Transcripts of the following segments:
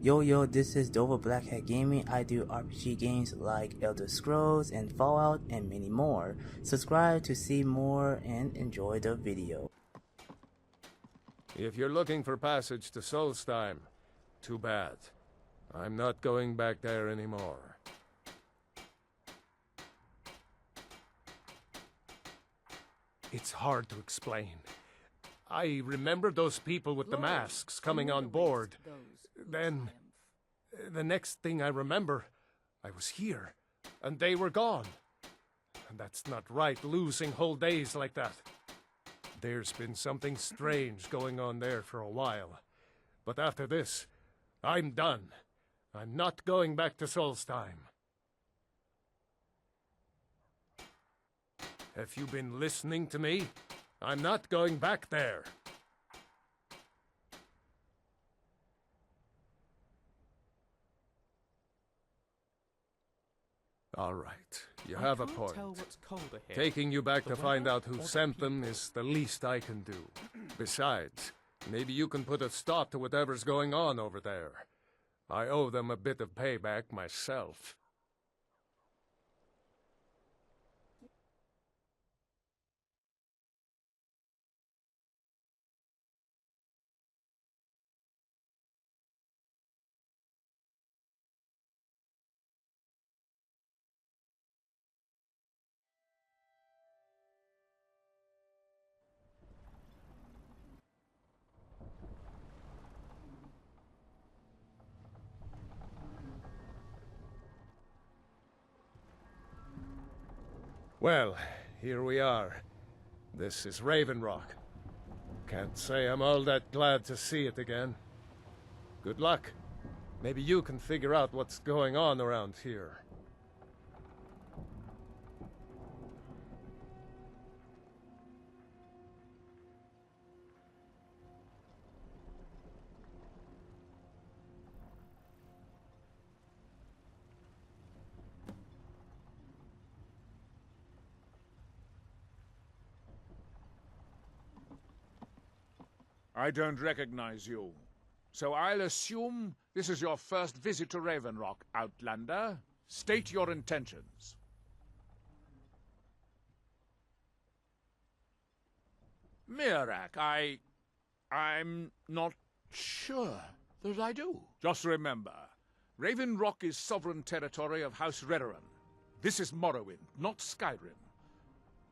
Yo, this is Dova Blackhat Gaming. I do RPG games like Elder Scrolls and Fallout and many more. Subscribe to see more and enjoy the video. If you're looking for passage to Solstheim, too bad. I'm not going back there anymore. It's hard to explain. I remember those people with the masks coming on board. Then, the next thing I remember, I was here, and they were gone. And that's not right, losing whole days like that. There's been something strange going on there for a while. But after this, I'm done. I'm not going back to Solstheim. Have you been listening to me? I'm not going back there. All right, you have a point. Taking you back to find out who sent them is the least I can do. Besides, maybe you can put a stop to whatever's going on over there. I owe them a bit of payback myself. Well, here we are. This is Raven Rock. Can't say I'm all that glad to see it again. Good luck. Maybe you can figure out what's going on around here. I don't recognize you. So I'll assume this is your first visit to Raven Rock, Outlander. State your intentions. Mirak, I'm not sure that I do. Just remember, Raven Rock is sovereign territory of House Redoran. This is Morrowind, not Skyrim.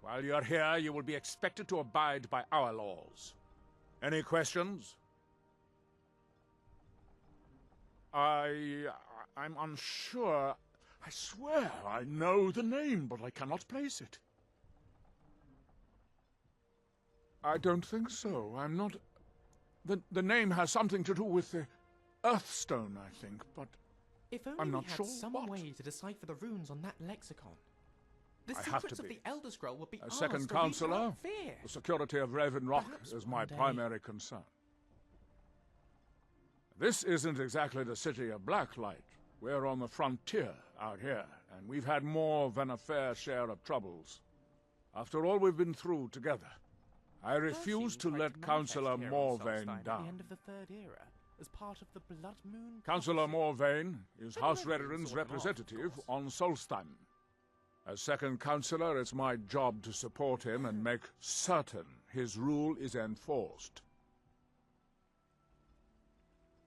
While you're here, you will be expected to abide by our laws. Any questions? I'm unsure. I swear I know the name, but I cannot place it. I don't think so. I'm not... The name has something to do with the Earthstone, I think, but if only I'm not we had sure some what. way to decipher the runes on that lexicon. The I have secrets to of be. the Elder Scroll would be As ours second to read counselor, without fear. the security of Raven Rock Perhaps is one my day. primary concern. This isn't exactly the city of Blacklight. We're on the frontier out here, and we've had more than a fair share of troubles. After all we've been through together, I refuse to let Councillor Morvain At the down. end of the Third Era, as part of the Blood Moon. Councillor Council. Morvain is They House won't even Redoran's sort them off, of representative course. on Solstheim. As second councillor, it's my job to support him and make certain his rule is enforced.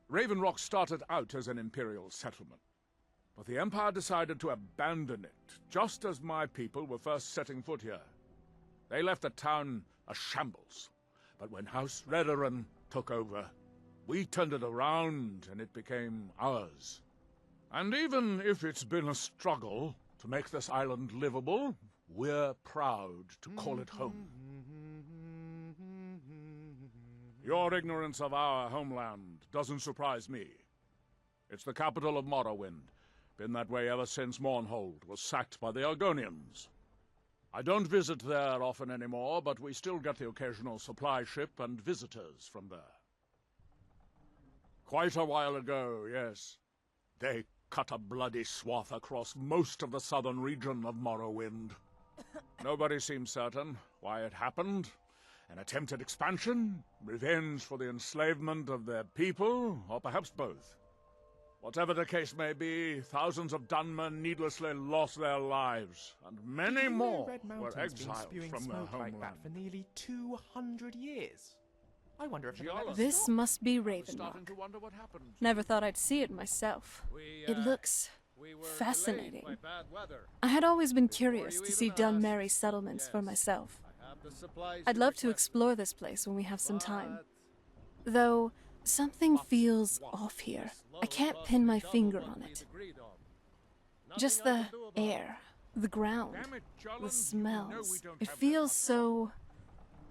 Raven Rock started out as an imperial settlement, but the Empire decided to abandon it, just as my people were first setting foot here. They left the town a shambles, but when House Redoran took over, we turned it around and it became ours. And even if it's been a struggle to make this island livable, we're proud to call it home. Your ignorance of our homeland doesn't surprise me. It's the capital of Morrowind. Been that way ever since Mournhold was sacked by the Argonians. I don't visit there often anymore, but we still get the occasional supply ship and visitors from there. Quite a while ago, yes. They cut a bloody swath across most of the southern region of Morrowind. Nobody seems certain why it happened. An attempted expansion? Revenge for the enslavement of their people? Or perhaps both? Whatever the case may be, thousands of Dunmen needlessly lost their lives, and many more Red were Mountain's been exiled spewing from their smoke like homeland. that for nearly 200 years. I wonder if it'll ever This stop. must be I was starting Ravenrock. to wonder what happened. Never thought I'd see it myself. It looks We were fascinating. delayed by bad weather. I had always been curious you to see even Dunmerry asked, settlements for yes. myself. I have the supplies I'd you love to requested, explore this place when we have some time. but Though, something What's feels what? off here. this I can't low-cost pin my double finger must on be it. agreed on. Just Nothing I the can do about it. air, the ground, Damn it, Jolland, the you smells. know we don't It have that feels much so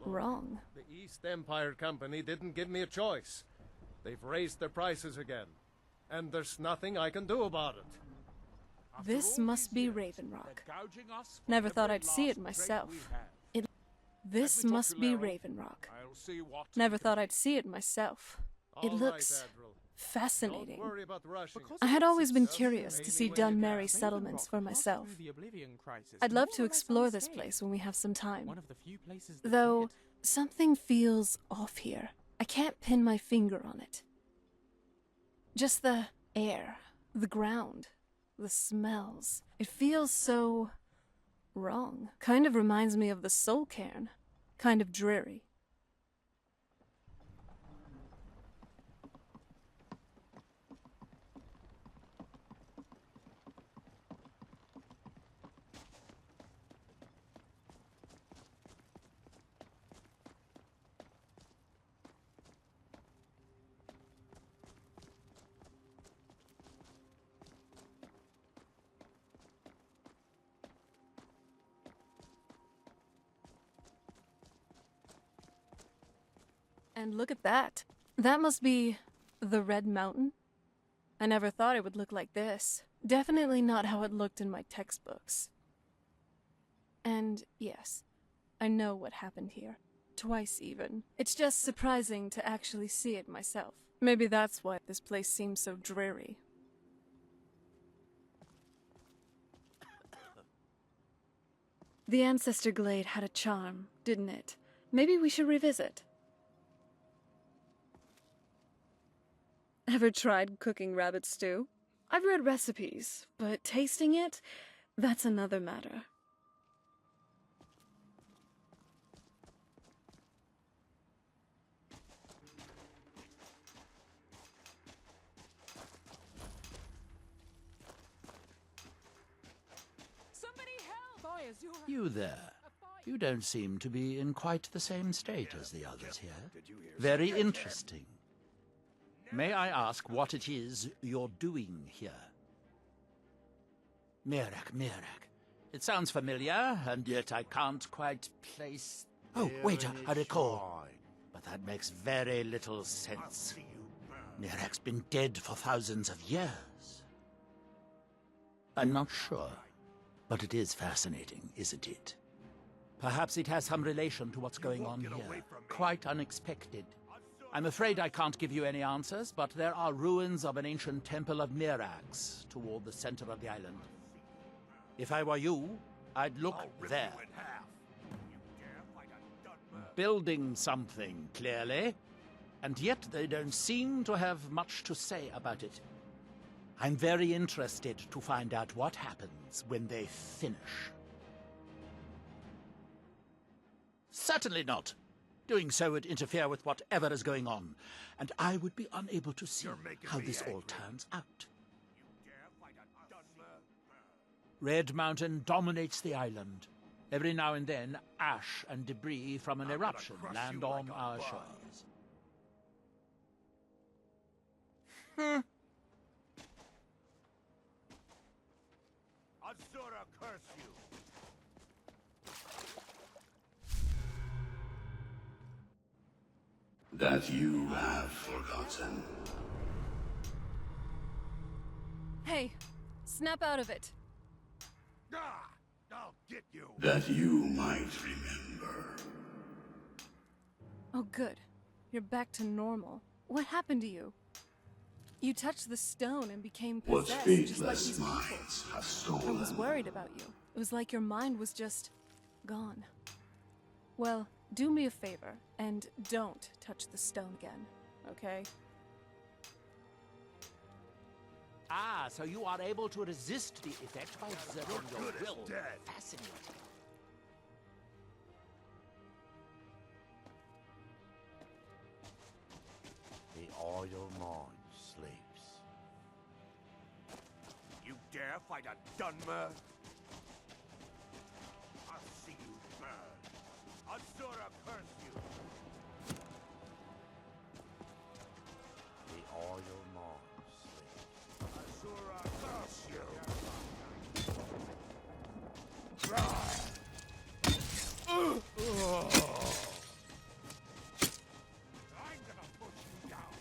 wrong. The East Empire Company didn't give me a choice. They've raised their prices again. And there's nothing I can do about it. After This all must these be years, Ravenrock. they're gouging us for Never thought every I'd see it last myself. drink we have. This Let me talk must to be Laryl. Ravenrock. I'll see what Never we can thought do. I'd see it myself. It All right, looks Admiral. fascinating. Don't worry about rushing. Because I of had its always been success, curious to Maybe see when you Dunmerry can. settlements for Ravenrock passed myself. through the Oblivion Crisis I'd love more to or less explore this unscathed. place when we have some time. One of the few places that Though, did. something feels off here. I can't pin my finger on it. Just the air, the ground, the smells. It feels so wrong. Kind of reminds me of the Soul Cairn. Kind of dreary. And look at that. That must be the Red Mountain. I never thought it would look like this. Definitely not how it looked in my textbooks. And yes, I know what happened here. Twice even. It's just surprising to actually see it myself. Maybe that's why this place seems so dreary. The Ancestor Glade had a charm, didn't it? Maybe we should revisit. Ever tried cooking rabbit stew? I've read recipes, but tasting it, that's another matter. You there. You don't seem to be in quite the same state as the others here. Very interesting. May I ask what it is you're doing here? Mirak. It sounds familiar, and yet I can't quite place... Oh, wait, I recall. But that makes very little sense. Mirak's been dead for thousands of years. I'm not sure. But it is fascinating, isn't it? Perhaps it has some relation to what's going on here. Quite unexpected. I'm afraid I can't give you any answers, but there are ruins of an ancient temple of Mirax toward the center of the island. If I were you, I'd look there. Building something, clearly. And yet they don't seem to have much to say about it. I'm very interested to find out what happens when they finish. Certainly not. Doing so would interfere with whatever is going on, and I would be unable to see how this all turns out. Red Mountain dominates the island. Every now and then, ash and debris from an eruption land on our shores. Asura curse you! That you have forgotten. Hey, snap out of it. Ah! I'll get you! That you might remember. Oh, good. You're back to normal. What happened to you? You touched the stone and became What possessed, just like faithless these people. minds have I stolen. was worried about you. It was like your mind was just gone. Well, do me a favor and don't touch the stone again, okay? Ah, so you are able to resist the effect by exerting your good as will. dead. Fascinating. The idle mind sleeps. You dare fight a Dunmer? I'll see you burn. Azura curse you. The idle mind sleeps. Azura curse you. I'm gonna push you down.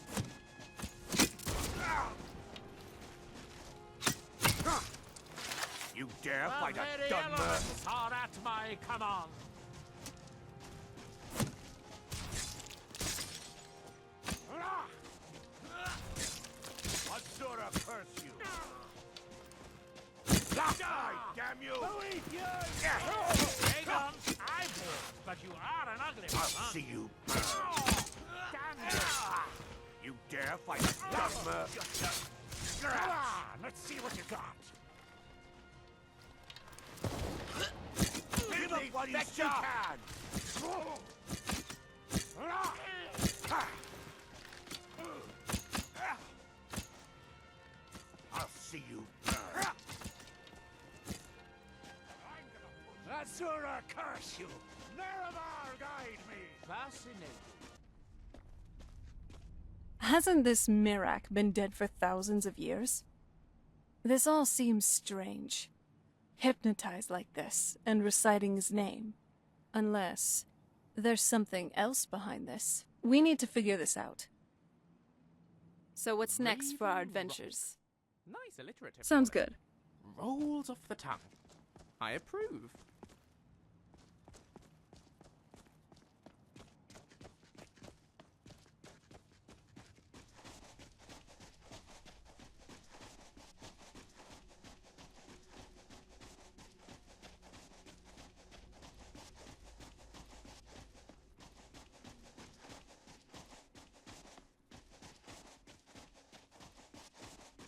You dare fight a Dunmer? Elements are at my command. Azura curse you. Die, damn you! Pagans, I bought, but you are an ugly I'll one. see you burn. Damn you. You dare fight a Dunmer? Come on, let's see what you got. Give up what you can! I'll see you burn. Azura curse you! Nerevar guide me! Fascinating. Hasn't this Mirak been dead for thousands of years? This all seems strange. Hypnotized like this, and reciting his name. Unless there's something else behind this. We need to figure this out. So what's next for our adventures? Nice alliterative. Sounds good. Rolls off the tongue. I approve.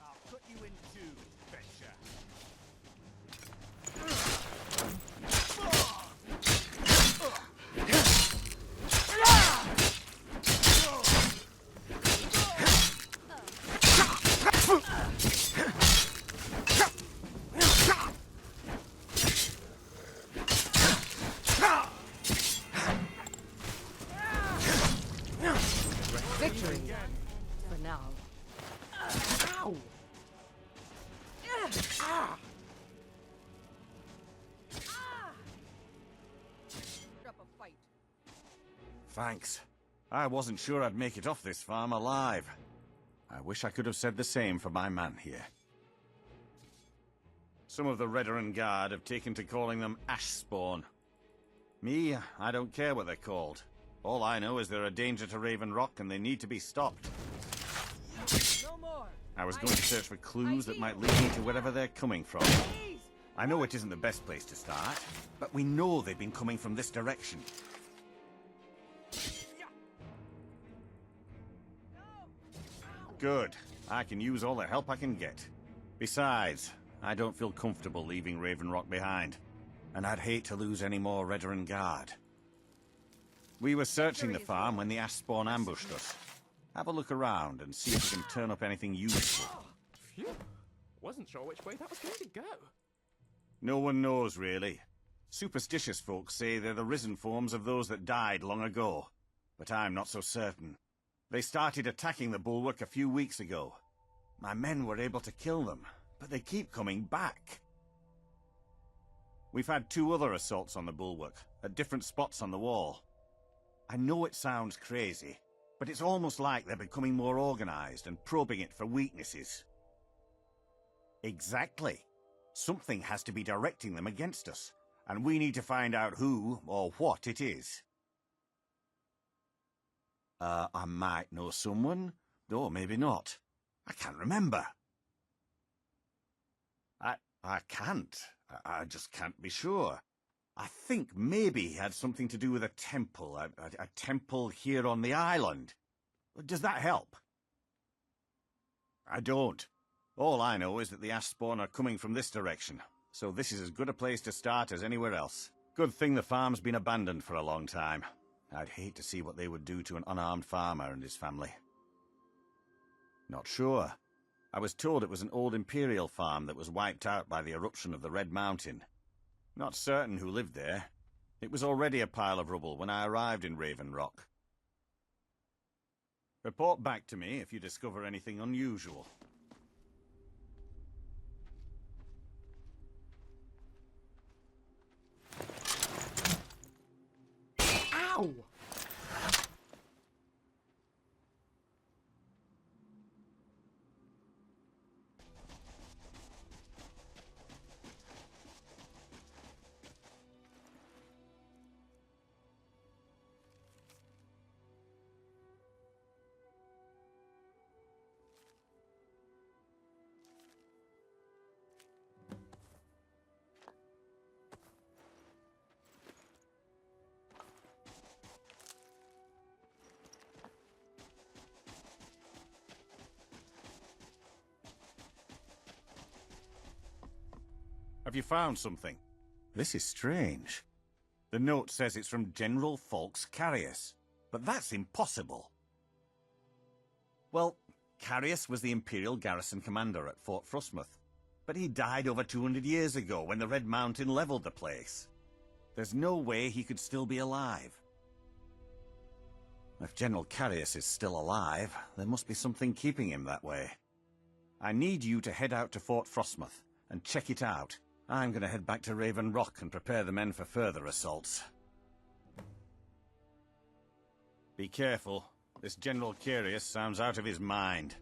I'll cut you in two, betcha. Victory. For now. Ow! Up a fight. Thanks. I wasn't sure I'd make it off this farm alive. I wish I could have said the same for my man here. Some of the Redoran Guard have taken to calling them Ashspawn. Me, I don't care what they're called. All I know is they're a danger to Raven Rock and they need to be stopped. No more. I was going to search for clues that might lead me to wherever they're coming from. I know it isn't the best place to start, but we know they've been coming from this direction. Good. I can use all the help I can get. Besides, I don't feel comfortable leaving Raven Rock behind, and I'd hate to lose any more Redoran Guard. We were searching the farm when the Ashspawn ambushed us. Have a look around and see if you can turn up anything useful. Phew. Wasn't sure which way that was going to go. No one knows, really. Superstitious folks say they're the risen forms of those that died long ago, but I'm not so certain. They started attacking the bulwark a few weeks ago. My men were able to kill them, but they keep coming back. We've had 2 other assaults on the bulwark, at different spots on the wall. I know it sounds crazy, but it's almost like they're becoming more organized and probing it for weaknesses. Exactly. Something has to be directing them against us, and we need to find out who or what it is. I might know someone, or maybe not. I can't remember. I can't. I just can't be sure. I think maybe he had something to do with a temple, a temple here on the island. Does that help? I don't. All I know is that the ash spawn are coming from this direction, so this is as good a place to start as anywhere else. Good thing the farm's been abandoned for a long time. I'd hate to see what they would do to an unarmed farmer and his family. Not sure. I was told it was an old Imperial farm that was wiped out by the eruption of the Red Mountain. Not certain who lived there. It was already a pile of rubble when I arrived in Raven Rock. Report back to me if you discover anything unusual. Ow! Have you found something? This is strange. The note says it's from General Falks Carius, but that's impossible. Well, Carius was the Imperial garrison commander at Fort Frostmoth, but he died over 200 years ago when the Red Mountain leveled the place. There's no way he could still be alive. If General Carius is still alive, there must be something keeping him that way. I need you to head out to Fort Frostmoth and check it out. I'm going to head back to Raven Rock and prepare the men for further assaults. Be careful. This General Carius sounds out of his mind.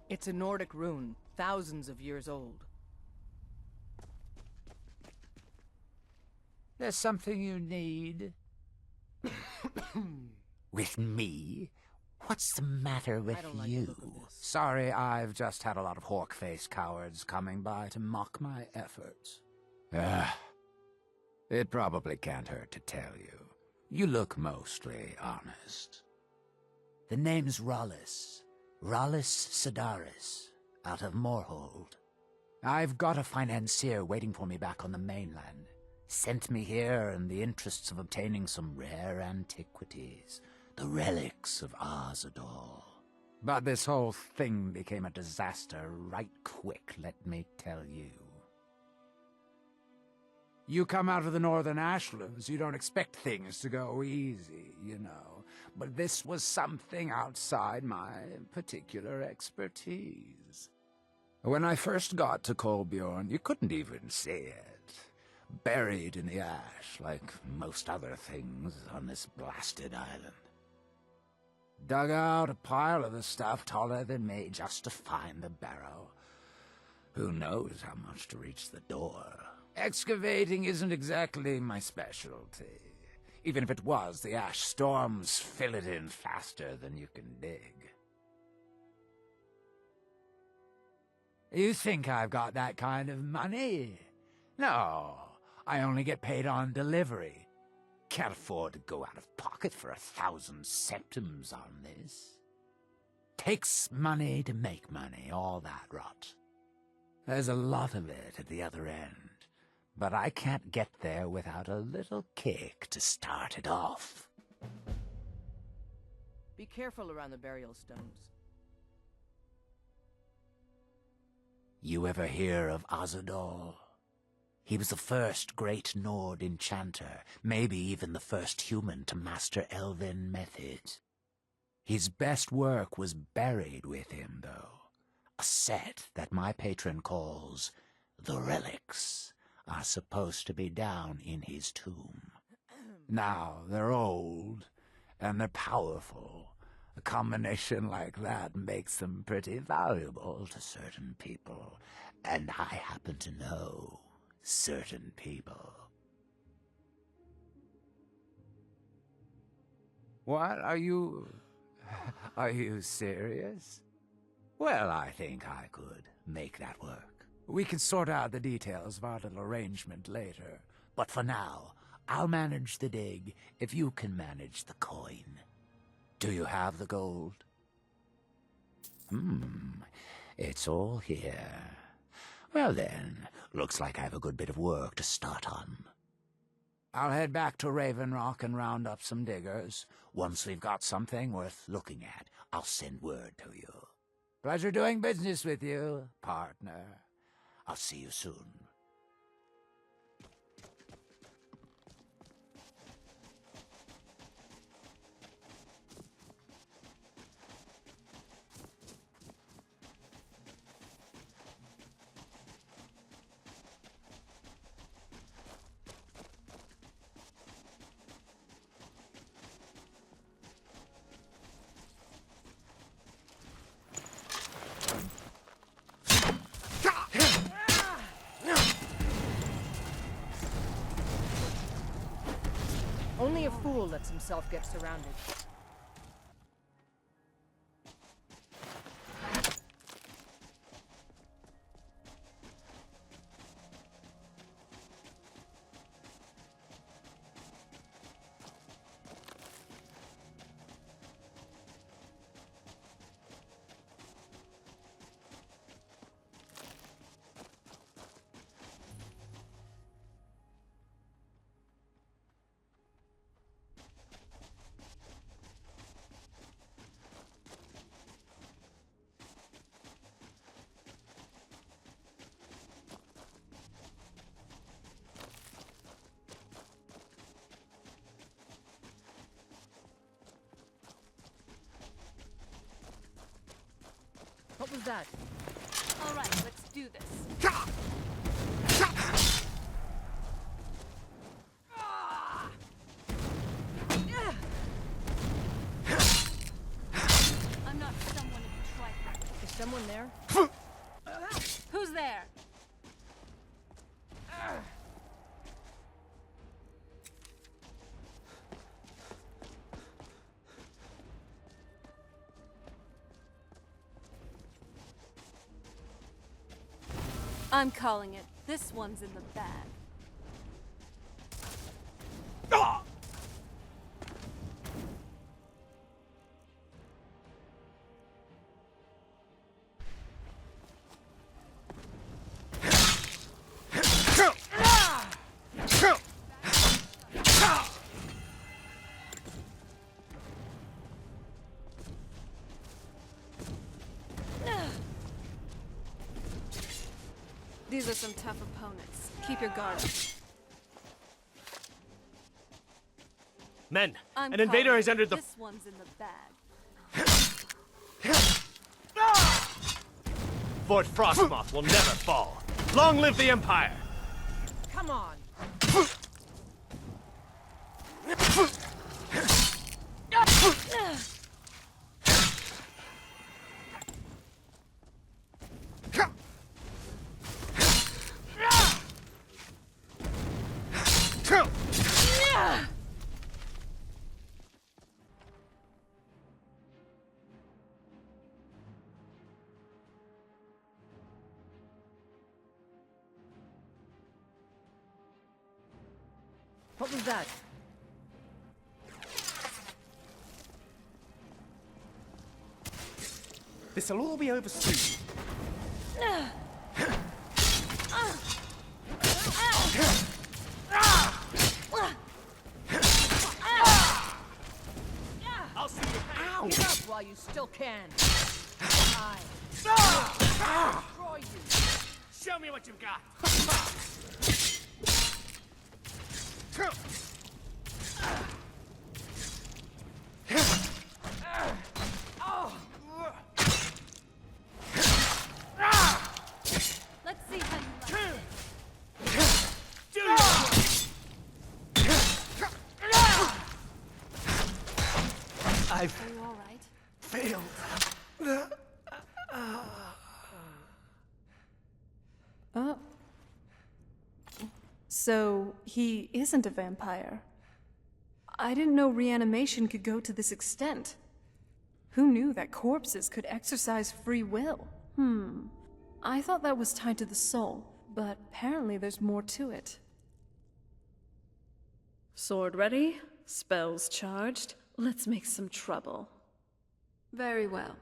It's a Nordic rune, thousands of years old. There's something you need? With me? What's the matter with you? Sorry, I've just had a lot of hawk-faced cowards coming by to mock my efforts. It probably can't hurt to tell you. You look mostly honest. The name's Rollis. Rollis Sedaris, out of Moorhold. I've got a financier waiting for me back on the mainland. Sent me here in the interests of obtaining some rare antiquities, the relics of Azadol. But this whole thing became a disaster right quick, let me tell you. You come out of the Northern Ashlands, you don't expect things to go easy, you know. But this was something outside my particular expertise. When I first got to Kolbjorn, you couldn't even see it. Buried in the ash, like most other things on this blasted island. Dug out a pile of the stuff taller than me just to find the barrow. Who knows how much to reach the door? Excavating isn't exactly my specialty. Even if it was, the ash storms fill it in faster than you can dig. You think I've got that kind of money? No, I only get paid on delivery. Can't afford to go out of pocket for 1,000 septims on this. Takes money to make money, all that rot. There's a lot of it at the other end. But I can't get there without a little kick to start it off. Be careful around the burial stones. You ever hear of Azadol? He was the first great Nord enchanter, maybe even the first human to master elven methods. His best work was buried with him, though. A A set that my patron calls the relics are supposed to be down in his tomb. Now, they're old, and they're powerful. A combination like that makes them pretty valuable to certain people, and I happen to know certain people. What? Are you serious? Well, I think I could make that work. We can sort out the details of our little arrangement later. But for now, I'll manage the dig if you can manage the coin. Do you have the gold? It's all here. Well then, looks like I have a good bit of work to start on. I'll head back to Raven Rock and round up some diggers. Once we've got something worth looking at, I'll send word to you. Pleasure doing business with you, partner. I'll see you soon. Only a fool lets himself get surrounded. What was that? All right, let's do this. I'm not someone to be trifled with. Is someone there? Who's there? I'm calling it. This one's in the bag. These are some tough opponents. Keep your guard up. Men, I'm an invader calling has entered the... This one's in the bag. Fort Frostmoth will never fall. Long live the Empire! Come on! What was that? This'll all be over soon. I'll see you. Ow! Get up while you still can. I destroy you. Show me what you've got. I've Are you all right? failed. Oh. So, he isn't a vampire. I didn't know reanimation could go to this extent. Who knew that corpses could exercise free will? I thought that was tied to the soul, but apparently there's more to it. Sword ready, spells charged. Let's make some trouble. Very well.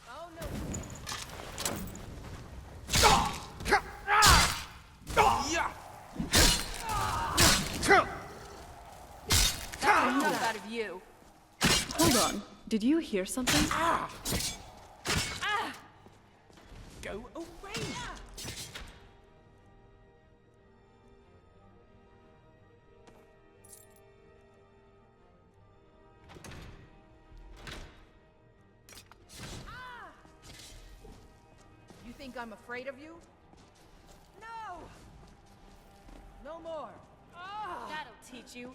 Oh no! Enough out of you. Hold on. Did you hear something? Go away! You think I'm afraid of you? No! No more. That'll teach you.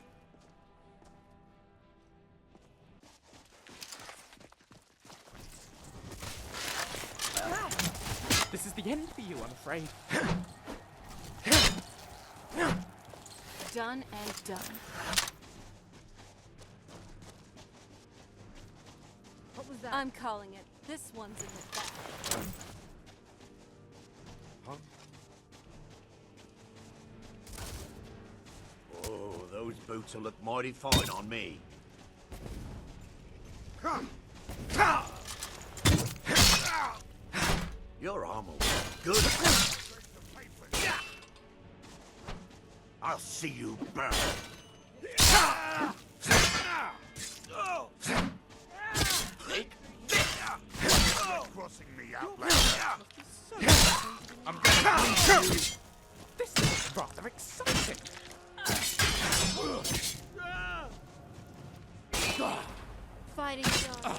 This is the end for you, I'm afraid. Done and done. What was that? I'm calling it. This one's in the back. Oh, those boots will look mighty fine on me. Your armor was good. I'll see you burn. Take this! Crossing me out like that. I'm gonna you. This is rather exciting. Fighting done.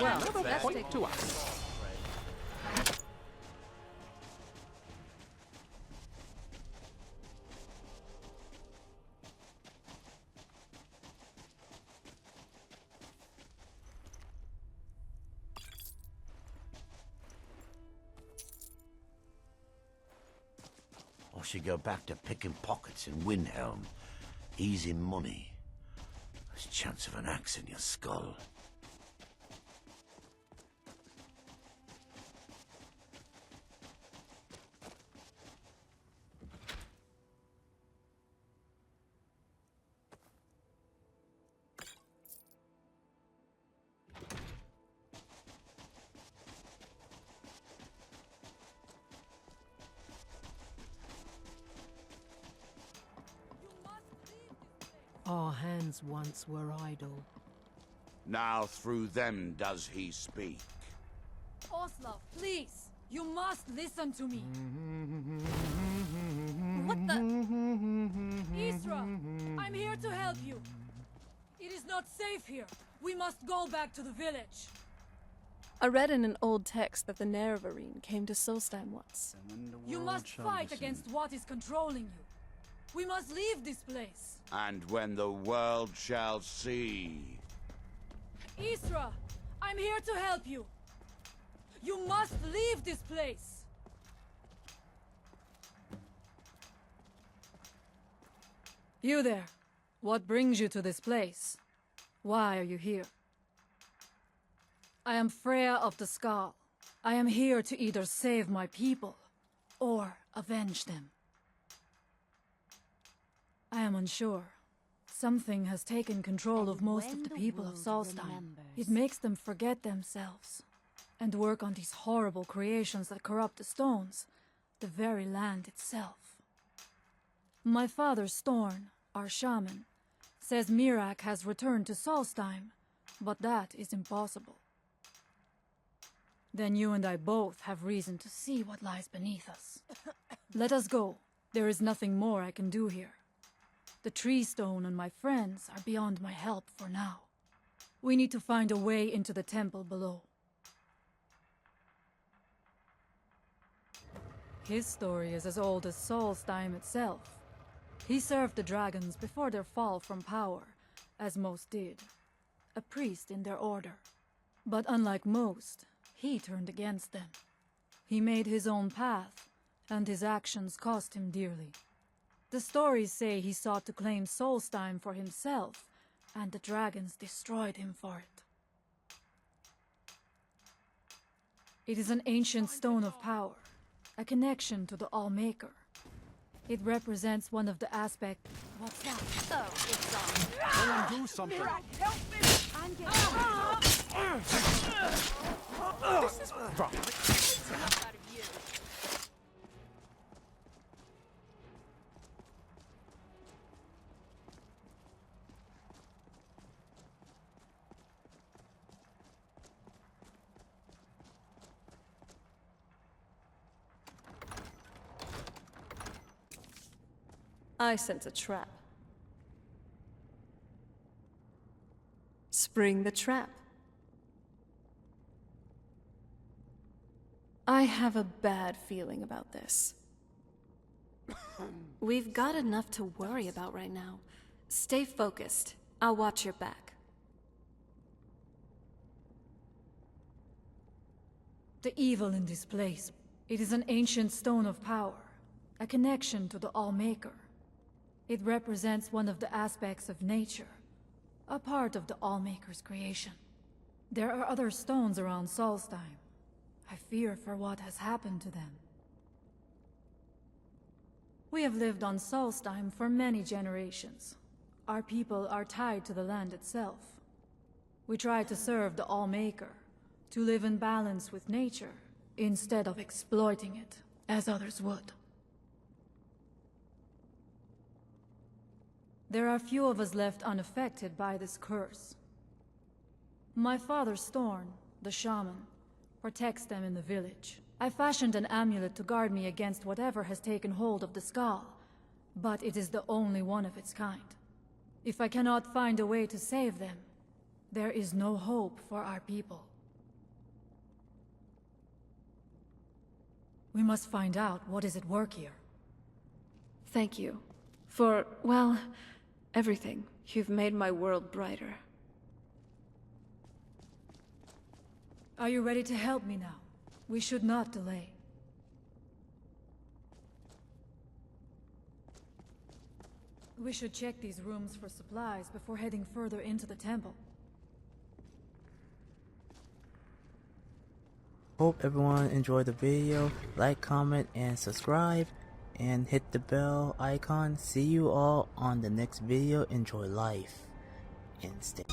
Well, another point to us. I should go back to picking pockets in Windhelm. Easy money. There's a chance of an axe in your skull. Our hands once were idle. Now through them does he speak. Oslav, please! You must listen to me! What the? Isra, I'm here to help you. It is not safe here. We must go back to the village. I read in an old text that the Nerevarine came to Solstheim once. You must fight against what is controlling you. We must leave this place. And when the world shall see. Isra, I'm here to help you. You must leave this place. You there. What brings you to this place? Why are you here? I am Freya of the Skull. I am here to either save my people or avenge them. I am unsure. Something has taken control of most of the people of Solstheim. It makes them forget themselves and work on these horrible creations that corrupt the stones, the very land itself. My father Storn, our shaman, says Mirak has returned to Solstheim, but that is impossible. Then you and I both have reason to see what lies beneath us. Let us go. There is nothing more I can do here. The tree stone and my friends are beyond my help for now. We need to find a way into the temple below. His story is as old as Solstheim itself. He served the dragons before their fall from power, as most did. A priest in their order. But unlike most, he turned against them. He made his own path, and his actions cost him dearly. The stories say he sought to claim Solstheim for himself, and the dragons destroyed him for it. It is an ancient stone of power, a connection to the All-Maker. It represents one of the aspects... What's that? Oh, it's on. Go and do something. Help me! I'm getting... This is enough out of you. I sense a trap. Spring the trap. I have a bad feeling about this. We've got enough to worry about right now. Stay focused. I'll watch your back. The evil in this place. It is an ancient stone of power, a connection to the All-Maker. It represents one of the aspects of nature, a part of the All-Maker's creation. There are other stones around Solstheim. I fear for what has happened to them. We have lived on Solstheim for many generations. Our people are tied to the land itself. We try to serve the All-Maker, to live in balance with nature, instead of exploiting it, as others would. There are few of us left unaffected by this curse. My father Storn, the shaman, protects them in the village. I fashioned an amulet to guard me against whatever has taken hold of the skull, but it is the only one of its kind. If I cannot find a way to save them, there is no hope for our people. We must find out what is at work here. Thank you. For, well, everything. You've made my world brighter. Are you ready to help me now? We should not delay. We should check these rooms for supplies before heading further into the temple. Hope everyone enjoyed the video. Like, comment, and subscribe. And hit the bell icon. See you all on the next video. Enjoy life and stay.